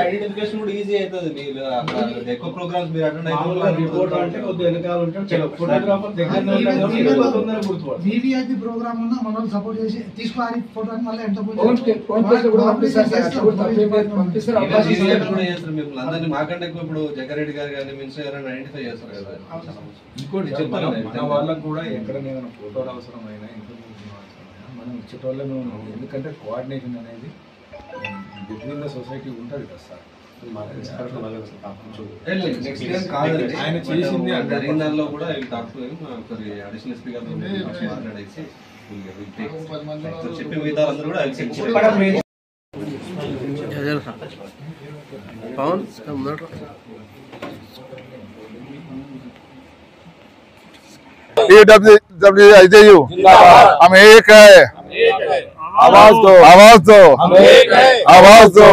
Identification కూడా easy అవుతుంది. ఎక్కువ ప్రోగ్రామ్స్ మీరు అటెండ్ వీవీఐపీ ప్రోగ్రామ్ ఉన్నా మనం సపోర్ట్ చేసి తీసుకోవాలి ఫోటో మళ్ళీ ఎంత అందరినీ మాకంటే ఎక్కువ ఇప్పుడు జగ్గారెడ్డి గారు కానీ మినిస్టర్ గారు ఐడెంటిఫై చేస్తారు కదా. ఇంకోటి చెప్తాను, మన వాళ్ళకు కూడా ఎక్కడైనా ఫోటోలు అవసరమైనా మనం ఇచ్చేటోళ్ళను, ఎందుకంటే కోఆర్డినేషన్ అనేది బిట్వీన్ ద సొసైటీ ఉంటుంది కదా సార్. ఆయన చేసింది జరిగిన దానిలో కూడా అడిషనల్ స్పీకర్ మాట్లాడేసి చెప్పిన మిగతా అందరూ కూడా DWIJU हम एक है, आवाज दो, आवाज दो, आवाज दो,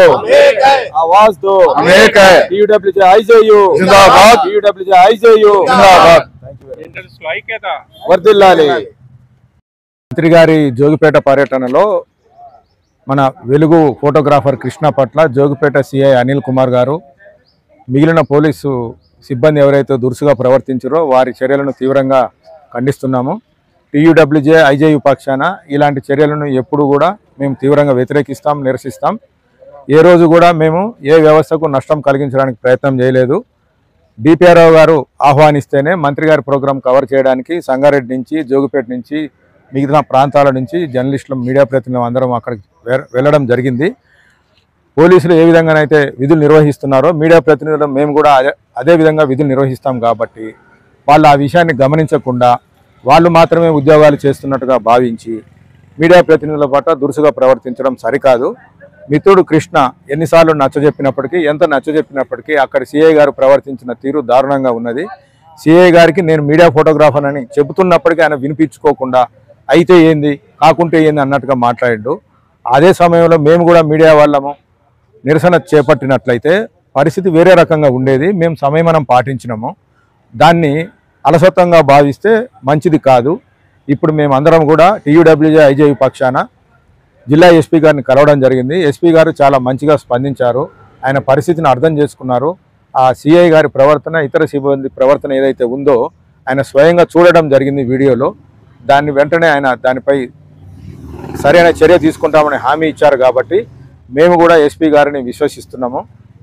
आवाज दो, हम एक है। DWIJU जिंदाबाद, DWIJU जिंदाबाद। వర్ధిల్లాలి। మంత్రి గారి జోగిపేట పర్యటనలో మన వెలుగు ఫోటోగ్రాఫర్ కృష్ణ పట్ల జోగిపేట సిఐ అనిల్ కుమార్ గారు, మిగిలిన పోలీసు సిబ్బంది ఎవరైతే దురుసుగా ప్రవర్తించారో వారి చర్యలను తీవ్రంగా ఖండిస్తున్నాము। TUWJ-IJU పక్షాన ఇలాంటి చర్యలను ఎప్పుడు కూడా మేము తీవ్రంగా వ్యతిరేకిస్తాం, నిరసిస్తాం। ఏ రోజు కూడా మేము ఏ వ్యవస్థకు నష్టం కలిగించడానికి ప్రయత్నం చేయలేదు। DPRO గారు ఆహ్వానిస్తేనే మంత్రి గారి ప్రోగ్రాం కవర్ చేయడానికి సంగారెడ్డి నుంచి, జోగిపేట నుంచి, మిగతా ప్రాంతాల నుంచి జర్నలిస్టులు, మీడియా ప్రతినిధులు అందరం అక్కడికి వెళ్ళడం జరిగింది। పోలీసులు ఏ విధంగానైతే విధులు నిర్వహిస్తున్నారో మీడియా ప్రతినిధులు మేము కూడా అదే విధంగా విధులు నిర్వహిస్తాం కాబట్టి వాళ్ళు ఆ విషయాన్ని గమనించకుండా వాళ్ళు మాత్రమే ఉద్యోగాలు చేస్తున్నట్టుగా భావించి మీడియా ప్రతినిధుల పట్ల దురుసుగా ప్రవర్తించడం సరికాదు। మిత్రుడు కృష్ణ ఎన్నిసార్లు నచ్చజెప్పినప్పటికీ, ఎంత నచ్చజెప్పినప్పటికీ అక్కడ సిఐ గారు ప్రవర్తించిన తీరు దారుణంగా ఉన్నది। సిఐ గారికి నేను మీడియా ఫోటోగ్రాఫర్ అని చెబుతున్నప్పటికీ ఆయన వినిపించుకోకుండా అయితే ఏంది, కాకుంటే ఏంది అన్నట్టుగా మాట్లాడాడు। అదే సమయంలో మేము కూడా మీడియా వాళ్ళము నిరసన చేపట్టినట్లయితే పరిస్థితి వేరే రకంగా ఉండేది। మేము సంయమనం పాటించినాము, దాన్ని అలసత్వంగా భావిస్తే మంచిది కాదు। ఇప్పుడు మేము అందరం కూడా TUWJ-IJU పక్షాన జిల్లా ఎస్పీ గారిని కలవడం జరిగింది। ఎస్పీ గారు చాలా మంచిగా స్పందించారు, ఆయన పరిస్థితిని అర్థం చేసుకున్నారు। ఆ సిఐ గారి ప్రవర్తన, ఇతర సిబ్బంది ప్రవర్తన ఏదైతే ఉందో ఆయన స్వయంగా చూడడం జరిగింది వీడియోలో। దాన్ని వెంటనే ఆయన దానిపై సరైన చర్య తీసుకుంటామని హామీ ఇచ్చారు కాబట్టి మేము కూడా ఎస్పీ గారిని విశ్వసిస్తున్నాము।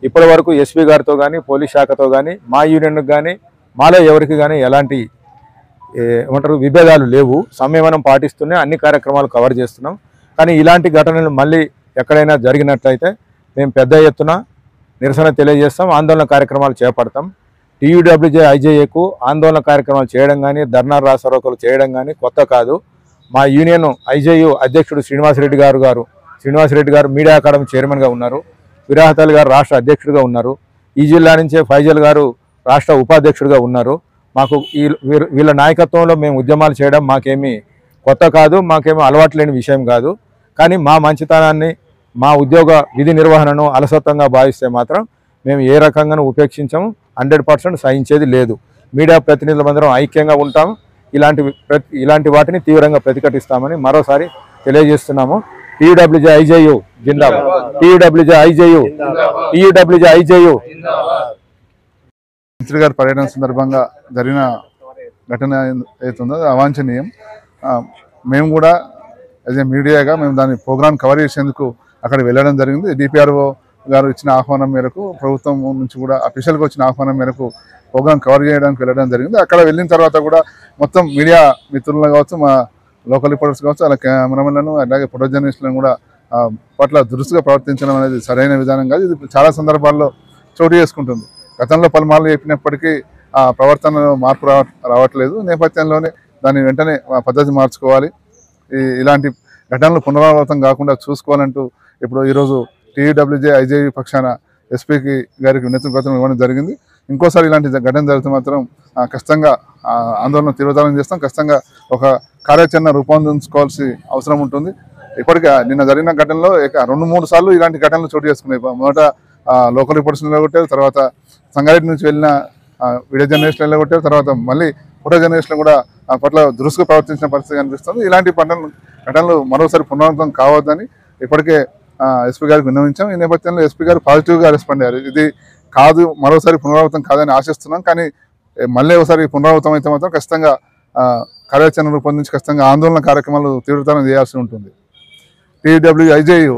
ఇప్పటి వరకు ఎస్పీ గారితో కానీ, పోలీస్ శాఖతో కానీ, మా యూనియన్కి కానీ, మాలో ఎవరికి కానీ ఎలాంటి ఏమంటారు విభేదాలు లేవు। సంయమనం పాటిస్తూనే అన్ని కార్యక్రమాలు కవర్ చేస్తున్నాం। కానీ ఇలాంటి ఘటనలు మళ్ళీ ఎక్కడైనా జరిగినట్లయితే మేము పెద్ద ఎత్తున నిరసన తెలియజేస్తాం, ఆందోళన కార్యక్రమాలు చేపడతాం। TUWJ-IJUకు ఆందోళన కార్యక్రమాలు చేయడం కానీ, ధర్నా రాస్తారోకోలు చేయడం కానీ కొత్త కాదు। మా యూనియన్ IJU అధ్యక్షుడు శ్రీనివాసరెడ్డి గారు మీడియా అకాడమీ చైర్మన్గా ఉన్నారు, విరాహతల్ గారు రాష్ట్ర అధ్యక్షుడిగా ఉన్నారు, ఈ జిల్లా నుంచే ఫైజల్ గారు రాష్ట్ర ఉపాధ్యక్షుడిగా ఉన్నారు। మాకు వీళ్ళ నాయకత్వంలో మేము ఉద్యమాలు చేయడం మాకేమీ కొత్త కాదు, మాకేమీ అలవాటు లేని విషయం కాదు। కానీ మా మంచితనాన్ని, మా ఉద్యోగ విధి నిర్వహణను అలసత్వంగా భావిస్తే మాత్రం మేము ఏ రకంగానూ ఉపేక్షించాము, 100% సహించేది లేదు। మీడియా ప్రతినిధులందరం ఐక్యంగా ఉంటాము, ఇలాంటి వాటిని తీవ్రంగా ప్రతిఘటిస్తామని మరోసారి తెలియజేస్తున్నాము। TUWJ-IJU జిందాబాద్, TUWJ-IJU, TUWJ-IJU। మంత్రి గారి పర్యటన సందర్భంగా జరిగిన ఘటన అవుతుందో అది అవాంఛనీయం। మేము కూడా యాజ్ ఏ మీడియాగా మేము దాని ప్రోగ్రామ్ కవర్ చేసేందుకు అక్కడ వెళ్ళడం జరిగింది। DPRO గారు ఇచ్చిన ఆహ్వానం మేరకు, ప్రభుత్వం నుంచి కూడా అఫీషియల్గా వచ్చిన ఆహ్వానం మేరకు ప్రోగ్రామ్ కవర్ చేయడానికి వెళ్ళడం జరిగింది। అక్కడ వెళ్ళిన తర్వాత కూడా మొత్తం మీడియా మిత్రులను కావచ్చు, మా లోకల్ రిపోర్టర్స్ కావచ్చు, అలా కెమెరామెన్లను, అలాగే ఫోటో జర్నలిస్టులను కూడా పట్ల దురుసుగా ప్రవర్తించడం అనేది సరైన విధానం కాదు। ఇది చాలా సందర్భాల్లో చోటు చేసుకుంటుంది। గతంలో పలుమార్లు చెప్పినప్పటికీ ఆ ప్రవర్తనలో మార్పు రావట్లేదు। నేపథ్యంలోనే దాన్ని వెంటనే పద్ధతి మార్చుకోవాలి, ఇలాంటి ఘటనలు పునరావృతం కాకుండా చూసుకోవాలంటూ ఇప్పుడు ఈరోజు TUWJ-IJU పక్షాన ఎస్పీకి గారికి వినతి పత్రం ఇవ్వడం జరిగింది। ఇంకోసారి ఇలాంటి ఘటన జరిగితే మాత్రం ఖచ్చితంగా ఆందోళన తీవ్రతరం చేస్తాం, ఖచ్చితంగా ఒక కార్యాచరణ రూపొందించుకోవాల్సి అవసరం ఉంటుంది। ఇప్పటికే నిన్న జరిగిన ఘటనలో 2-3 సార్లు ఇలాంటి ఘటనలు చోటు చేసుకున్నాయి। మొదట లోకల్ రిపోర్ట్స్ నిలగొట్టారు, తర్వాత సంగారెడ్డి నుంచి వెళ్ళిన వీడియో జనరేషన్ వెళ్ళగొట్టారు. తర్వాత మళ్ళీ ఫోటో జనరేషన్ కూడా ఆ పట్ల దురుసుగా ప్రవర్తించిన పరిస్థితి కనిపిస్తుంది. ఇలాంటి ఘటనలు మరోసారి పునరావృతం కావద్దని ఇప్పటికే ఎస్పీ గారికి విన్నవించాం. ఈ నేపథ్యంలో ఎస్పీ గారు పాజిటివ్గా రెస్పాండ్ అయ్యారు. ఇది కాదు, మరోసారి పునరావృతం కాదని ఆశిస్తున్నాం, కానీ మళ్ళీ ఒకసారి పునరావృతం అయితే మాత్రం ఖచ్చితంగా కార్యాచరణ రూపొందించి ఖచ్చితంగా ఆందోళన కార్యక్రమాలు తీవ్రతరం చేయాల్సి ఉంటుంది. TWJIJU